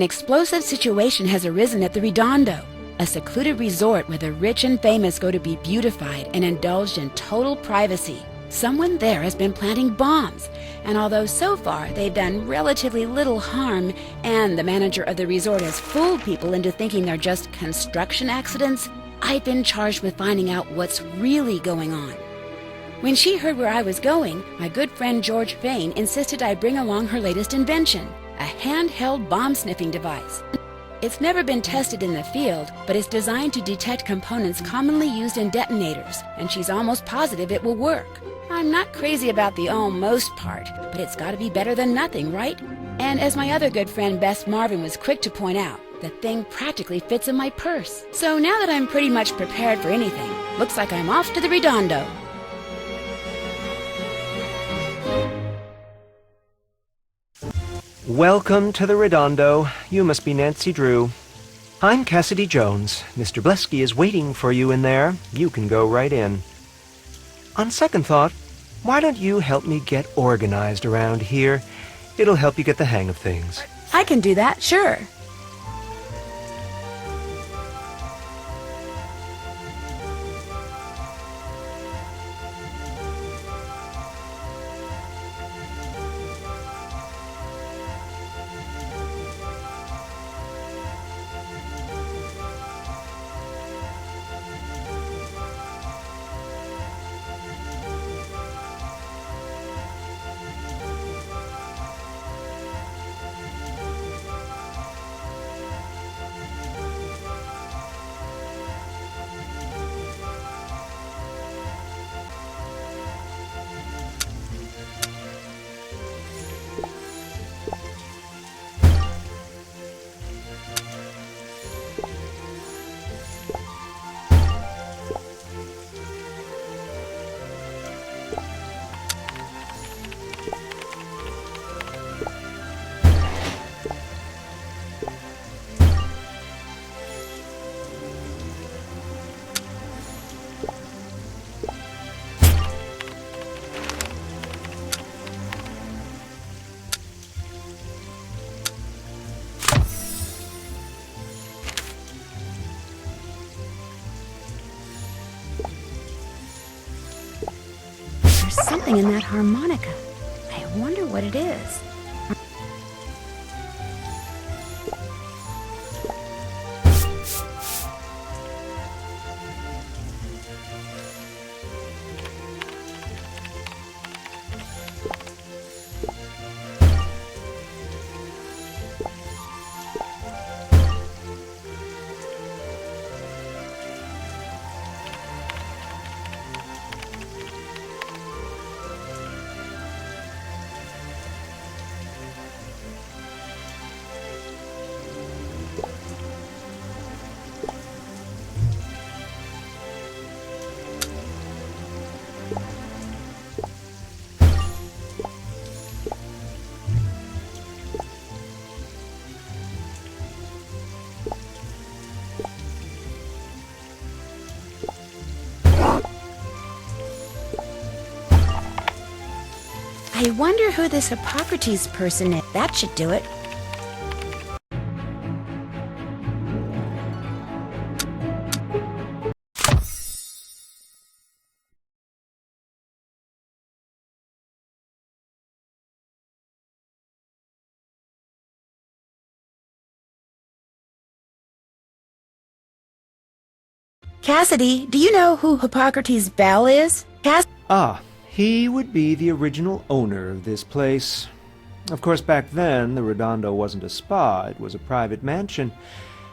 An explosive situation has arisen at the Redondo, a secluded resort where the rich and famous go to be beautified and indulged in total privacy. Someone there has been planting bombs, and although so far they've done relatively little harm, and the manager of the resort has fooled people into thinking they're just construction accidents, I've been charged with finding out what's really going on. When she heard where I was going, my good friend George Fain insisted I bring along her latest invention, a handheld bomb-sniffing device. It's never been tested in the field, but it's designed to detect components commonly used in detonators, and she's almost positive it will work. I'm not crazy about the almost part, but it's got to be better than nothing, right? And as my other good friend Bess Marvin was quick to point out, the thing practically fits in my purse. So now that I'm pretty much prepared for anything, looks like I'm off to the Redondo. Welcome to the Redondo. You must be Nancy Drew. I'm Cassidy Jones. Mr. Blesky is waiting for you in there. You can go right in. On second thought, why don't you help me get organized around here? It'll help you get the hang of things. I can do that, sure. There's something in that harmonica. I wonder what it is. I wonder who this Hippocrates person is. That should do it. Cassidy, do you know who Hippocrates Bell is? He would be the original owner of this place. Of course, back then, the Redondo wasn't a spa, it was a private mansion.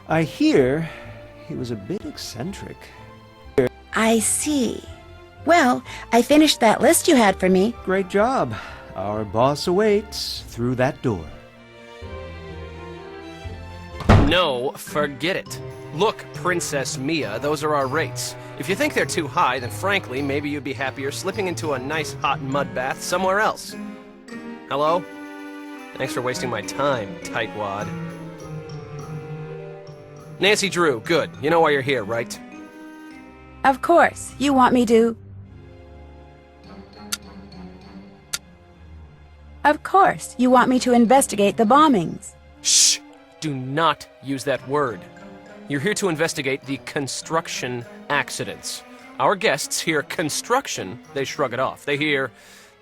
I hear he was a bit eccentric. I see. Well, I finished that list you had for me. Great job. Our boss awaits through that door. No, forget it. Look, Princess Mia, those are our rates. If you think they're too high, then frankly, maybe you'd be happier slipping into a nice hot mud bath somewhere else. Hello? Thanks for wasting my time, tightwad. Nancy Drew, good. You know why you're here, right? Of course. You want me to... Of course. You want me to investigate the bombings. Shh! Do not use that word. You're here to investigate the construction accidents. Our guests hear construction, they shrug it off. They hear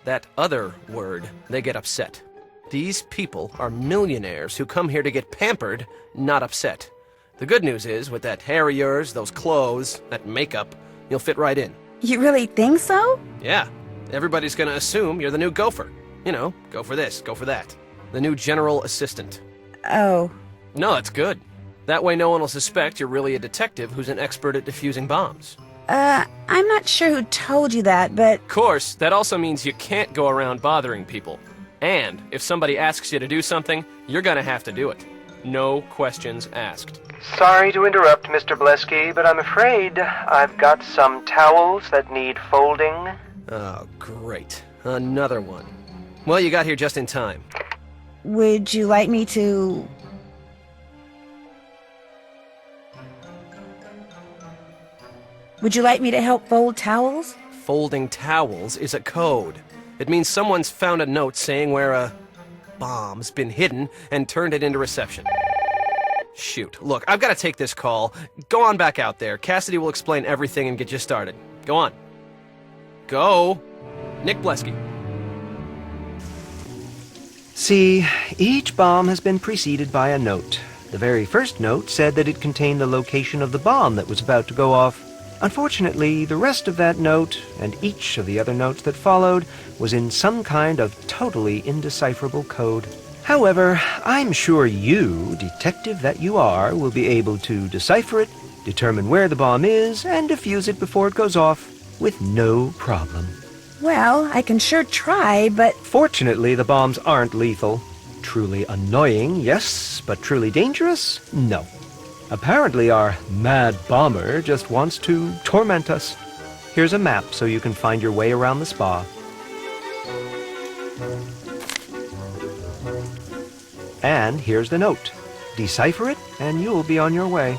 that other word, they get upset. These people are millionaires who come here to get pampered, not upset. The good news is, with that hair of yours, those clothes, that makeup, you'll fit right in. You really think so? Yeah. Everybody's gonna assume you're the new gopher. You know, go for this, go for that. The new general assistant. Oh. No, that's good. That way no one will suspect you're really a detective who's an expert at defusing bombs. I'm not sure who told you that, but... Of course, that also means you can't go around bothering people. And if somebody asks you to do something, you're gonna have to do it. No questions asked. Sorry to interrupt, Mr. Blesky, but I'm afraid I've got some towels that need folding. Oh, great. Another one. Well, you got here just in time. Would you like me to... Would you like me to help fold towels? Folding towels is a code. It means someone's found a note saying where a bomb's been hidden and turned it into reception. Shoot. Look, I've got to take this call. Go on back out there. Cassidy will explain everything and get you started. Go on. Go. Nick Blesky. See, each bomb has been preceded by a note. The very first note said that it contained the location of the bomb that was about to go off. Unfortunately, the rest of that note, and each of the other notes that followed, was in some kind of totally indecipherable code. However, I'm sure you, detective that you are, will be able to decipher it, determine where the bomb is, and defuse it before it goes off with no problem. Well, I can sure try, but... Fortunately, the bombs aren't lethal. Truly annoying, yes, but truly dangerous? No. Apparently our mad bomber just wants to torment us. Here's a map so you can find your way around the spa. And here's the note. Decipher it, and you'll be on your way.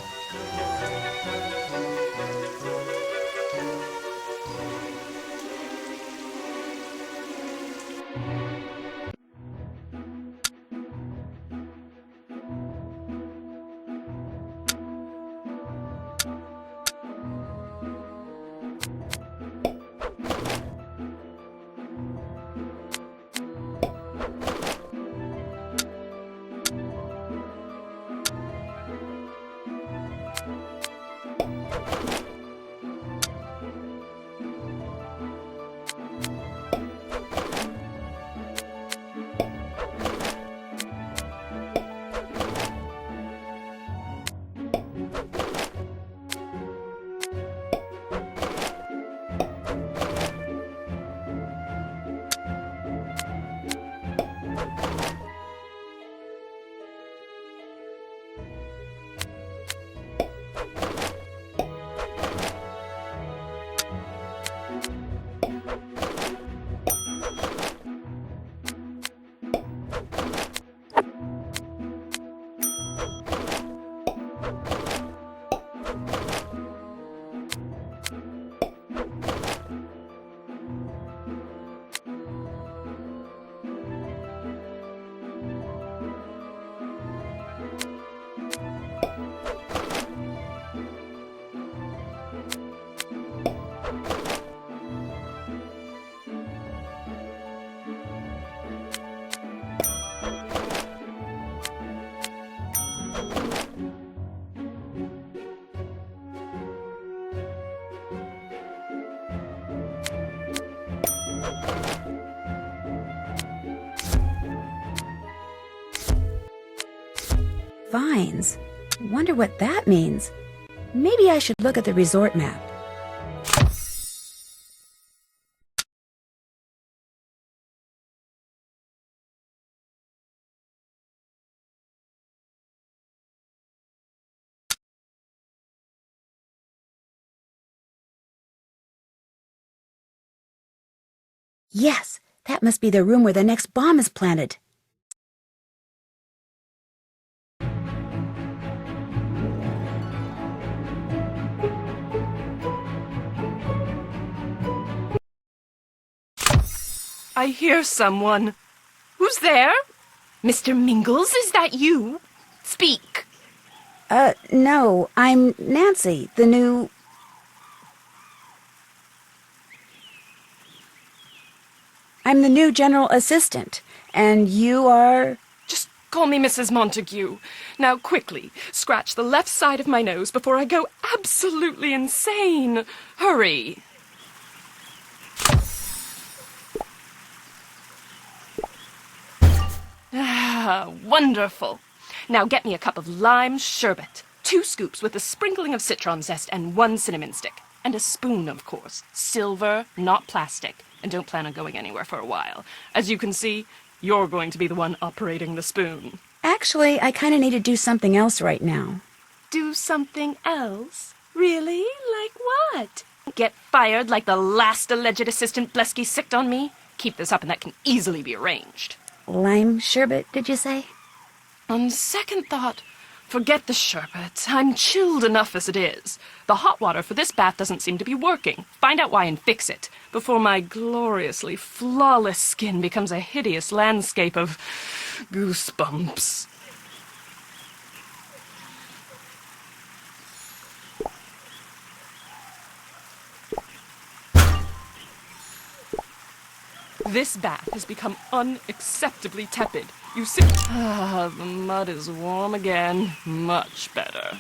Vines. Wonder what that means. Maybe I should look at the resort map. Yes, that must be the room where the next bomb is planted. I hear someone. Who's there? Mr. Mingles, is that you? Speak! No, I'm Nancy, the new... I'm the new general assistant, and you are... Just call me Mrs. Montague. Now, quickly, scratch the left side of my nose before I go absolutely insane. Hurry! Ah, wonderful. Now get me a cup of lime sherbet. 2 scoops with a sprinkling of citron zest and 1 cinnamon stick. And a spoon, of course. Silver, not plastic. And don't plan on going anywhere for a while. As you can see, you're going to be the one operating the spoon. Actually, I kind of need to do something else right now. Do something else? Really? Like what? Get fired like the last alleged assistant Blesky sicked on me? Keep this up and that can easily be arranged. Lime sherbet, did you say? On second thought, forget the sherbet. I'm chilled enough as it is. The hot water for this bath doesn't seem to be working. Find out why and fix it, before my gloriously flawless skin becomes a hideous landscape of goosebumps. This bath has become unacceptably tepid. You see... Ah, the mud is warm again. Much better.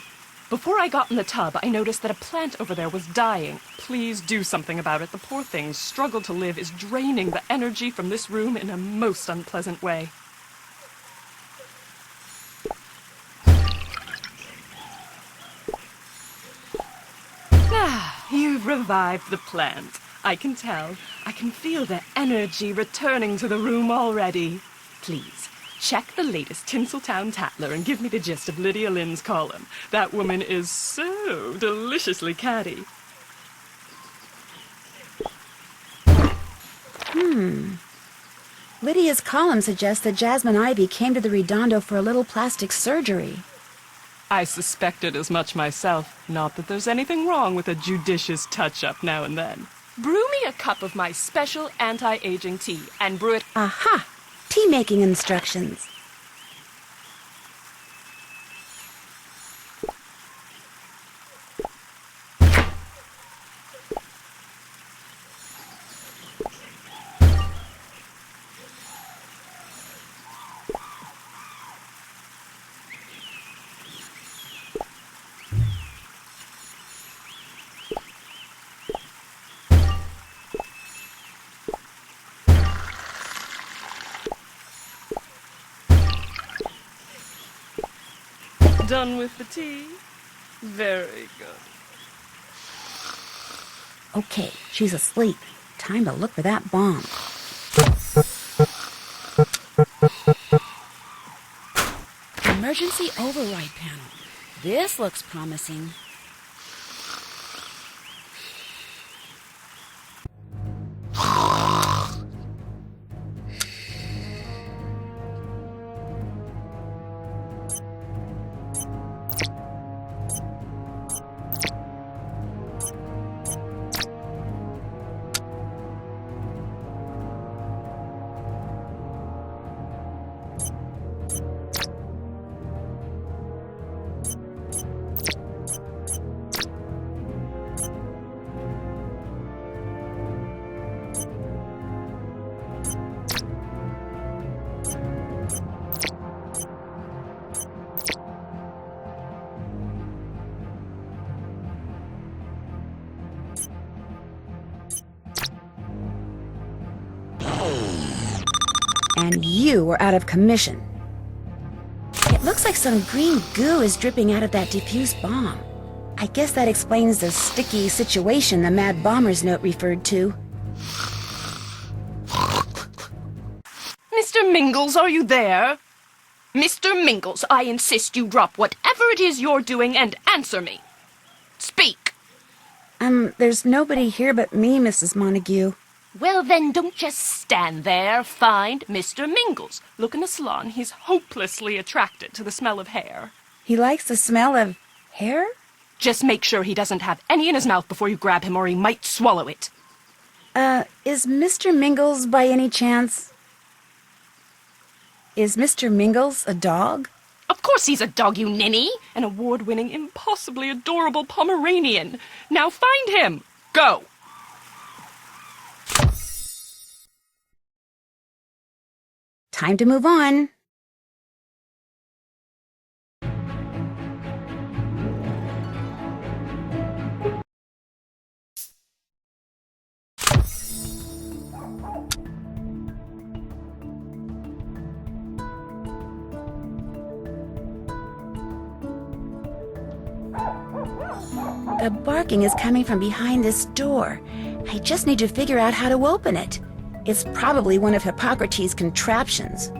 Before I got in the tub, I noticed that a plant over there was dying. Please do something about it. The poor thing's struggle to live is draining the energy from this room in a most unpleasant way. Ah, you've revived the plant. I can tell. I can feel the energy returning to the room already. Please, check the latest Tinseltown Tatler and give me the gist of Lydia Lynn's column. That woman is so deliciously catty. Lydia's column suggests that Jasmine Ivy came to the Redondo for a little plastic surgery. I suspected as much myself. Not that there's anything wrong with a judicious touch-up now and then. Brew me a cup of my special anti-aging tea and brew it... Aha! Tea-making instructions. Done with the tea? Very good. Okay, she's asleep. Time to look for that bomb. Emergency override panel. This looks promising. And you were out of commission. It looks like some green goo is dripping out of that defused bomb. I guess that explains the sticky situation the Mad Bomber's note referred to. Mr. Mingles, are you there? Mr. Mingles, I insist you drop whatever it is you're doing and answer me. Speak. There's nobody here but me, Mrs. Montague. Well, then don't just stand there. Find Mr. Mingles. Look in the salon. He's hopelessly attracted to the smell of hair. He likes the smell of hair? Just make sure he doesn't have any in his mouth before you grab him, or he might swallow it. Is Mr. Mingles by any chance... Is Mr. Mingles a dog? Of course he's a dog, you ninny! An award-winning, impossibly adorable Pomeranian. Now find him! Go! Time to move on. The barking is coming from behind this door. I just need to figure out how to open it. It's probably one of Hippocrates' contraptions.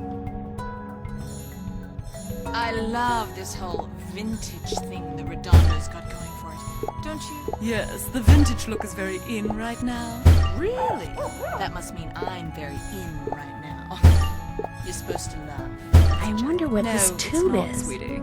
I love this whole vintage thing the Redondo's got going for it. Don't you? Yes, the vintage look is very in right now. Really? That must mean I'm very in right now. You're supposed to love. I wonder what No, this it's tube not, is. sweetie.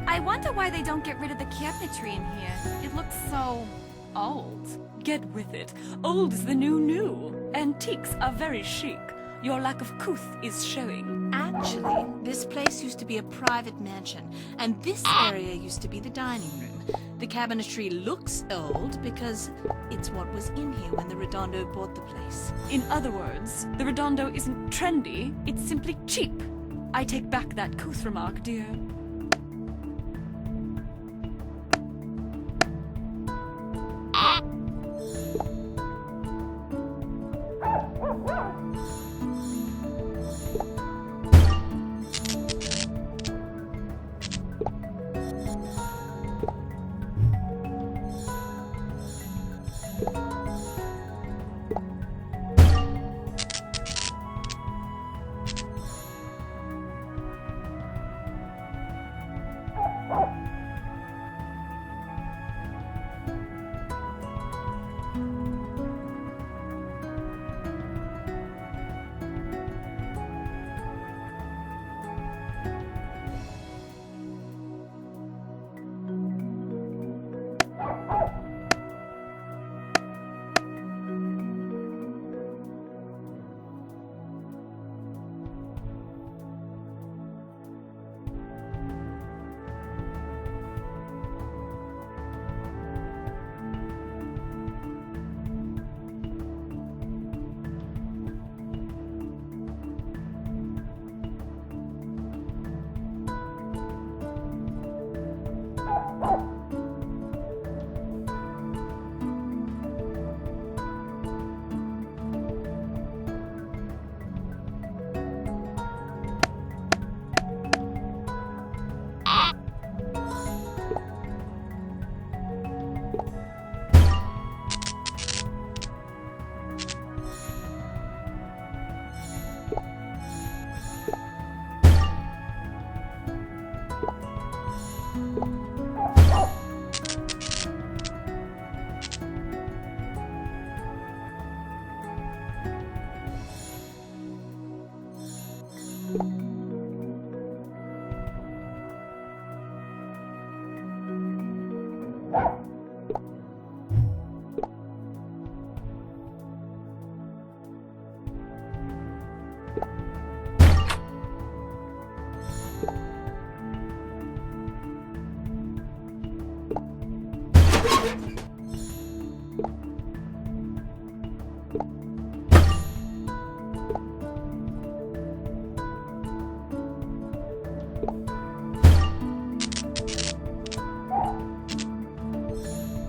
I wonder why they don't get rid of the cabinetry in here. It looks so old. Get with it. Old is the new new. Antiques are very chic. Your lack of couth is showing. Actually, this place used to be a private mansion, and this area used to be the dining room. The cabinetry looks old because it's what was in here when the Redondo bought the place. In other words, the Redondo isn't trendy, it's simply cheap. I take back that couth remark, dear.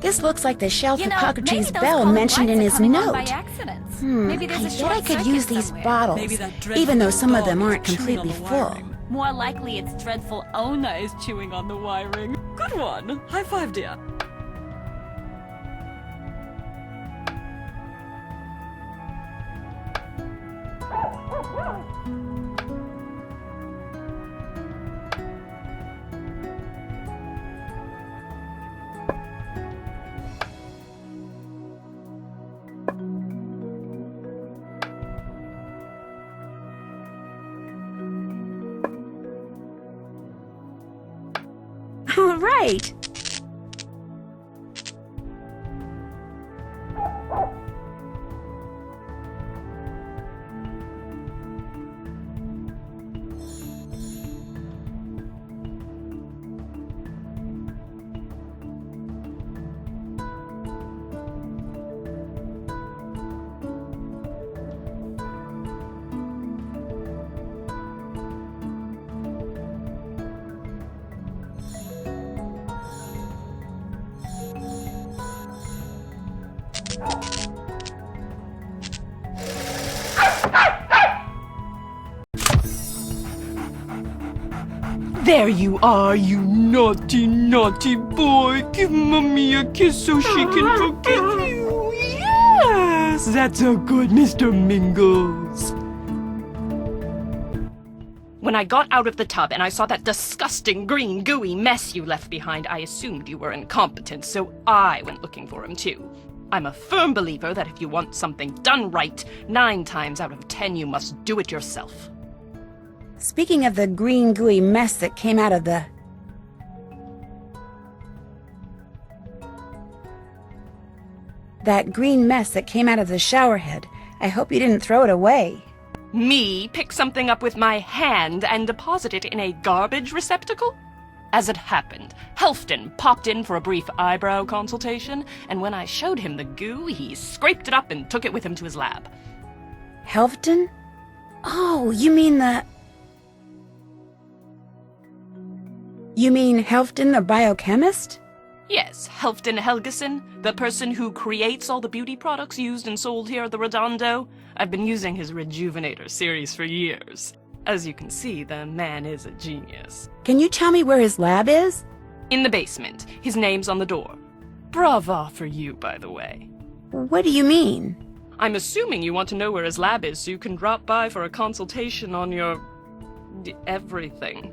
This looks like the shelf You know, Hippocrates' maybe those bell colored mentioned in lights his are coming on note. by accident. I Maybe there's a bet short I could circuit use these somewhere. bottles, Maybe that even though dreadful some of them dog aren't is chewing on completely the full. wiring. More likely it's dreadful Ona is chewing on the wiring. Good one. High five, dear. All right. There you are, you naughty, naughty boy. Give Mummy a kiss so she can forgive you. Yes, that's so good, Mr. Mingles. When I got out of the tub and I saw that disgusting green gooey mess you left behind, I assumed you were incompetent, so I went looking for him too. I'm a firm believer that if you want something done right, 9 times out of 10 you must do it yourself. Speaking of the green gooey mess that came out of the... That green mess that came out of the shower head, I hope you didn't throw it away. Me pick something up with my hand and deposit it in a garbage receptacle? As it happened, Helfton popped in for a brief eyebrow consultation, and when I showed him the goo, he scraped it up and took it with him to his lab. Helfton? Oh, you mean the... You mean Helfton the biochemist? Yes, Helfton Helgeson, the person who creates all the beauty products used and sold here at the Redondo. I've been using his Rejuvenator series for years. As you can see, the man is a genius. Can you tell me where his lab is? In the basement. His name's on the door. Brava for you, by the way. What do you mean? I'm assuming you want to know where his lab is so you can drop by for a consultation on your... everything.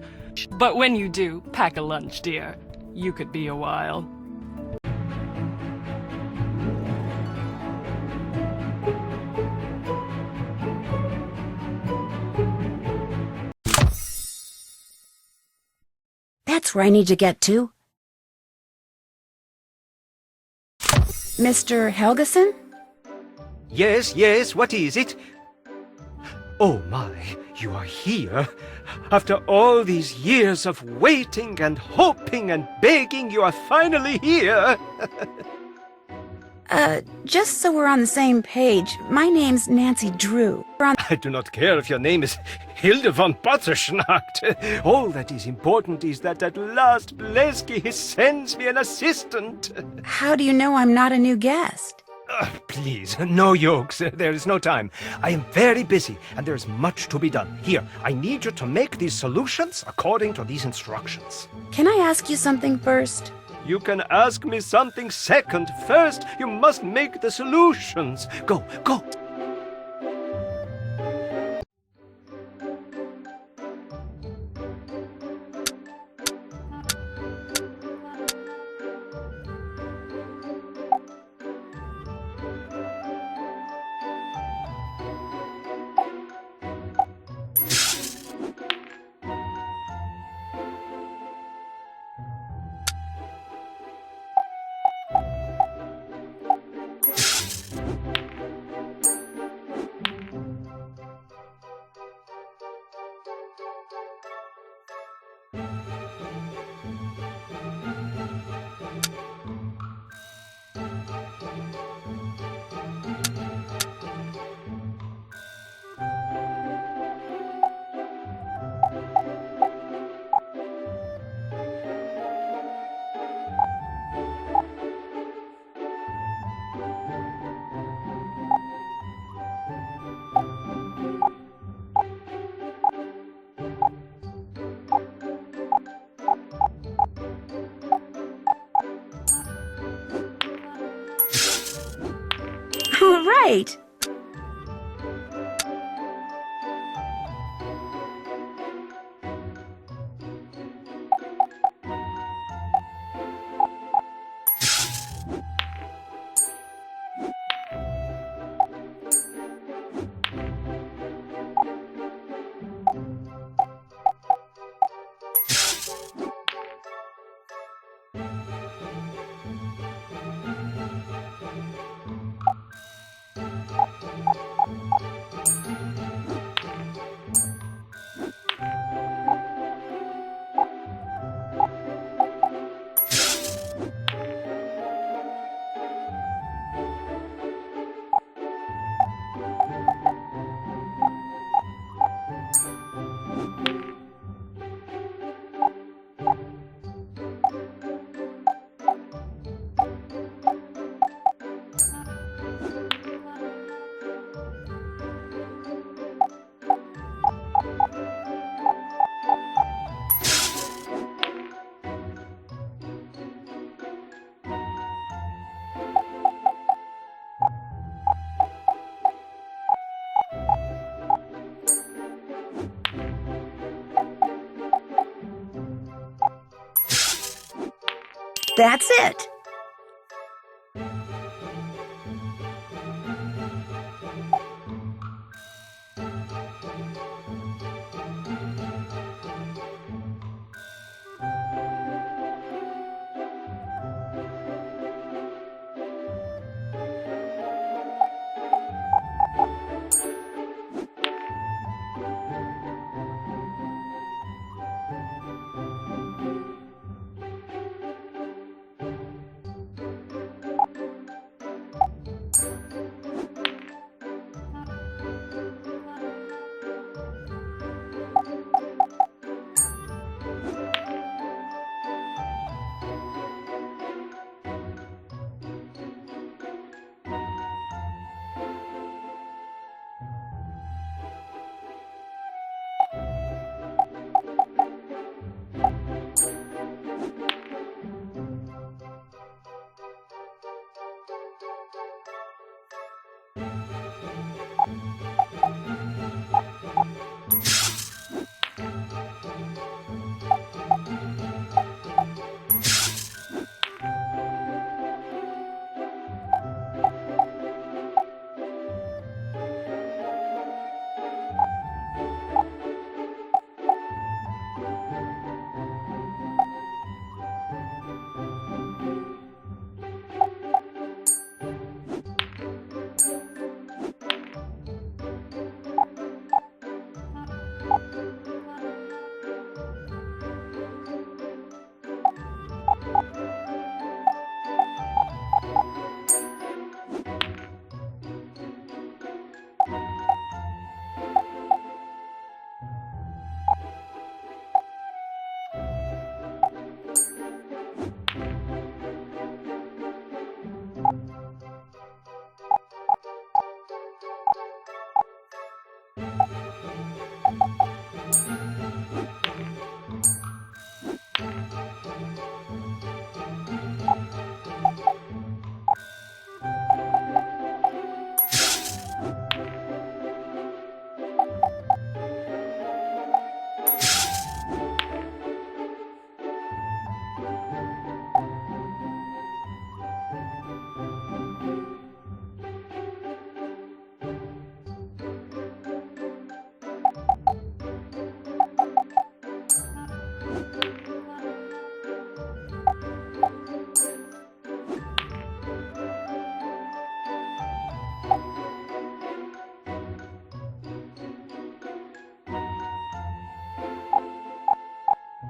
But when you do, pack a lunch, dear. You could be a while. That's where I need to get to. Mr. Helgeson? Yes, yes, what is it? Oh my, you are here. After all these years of waiting and hoping and begging, you are finally here. Just so we're on the same page, my name's Nancy Drew. I do not care if your name is Hilde von Botterschnacht. All that is important is that at last Blesky sends me an assistant. How do you know I'm not a new guest? Please, no jokes. There is no time. I am very busy, and there is much to be done. Here, I need you to make these solutions according to these instructions. Can I ask you something first? You can ask me something second. First, you must make the solutions. Go, go. All right. That's it.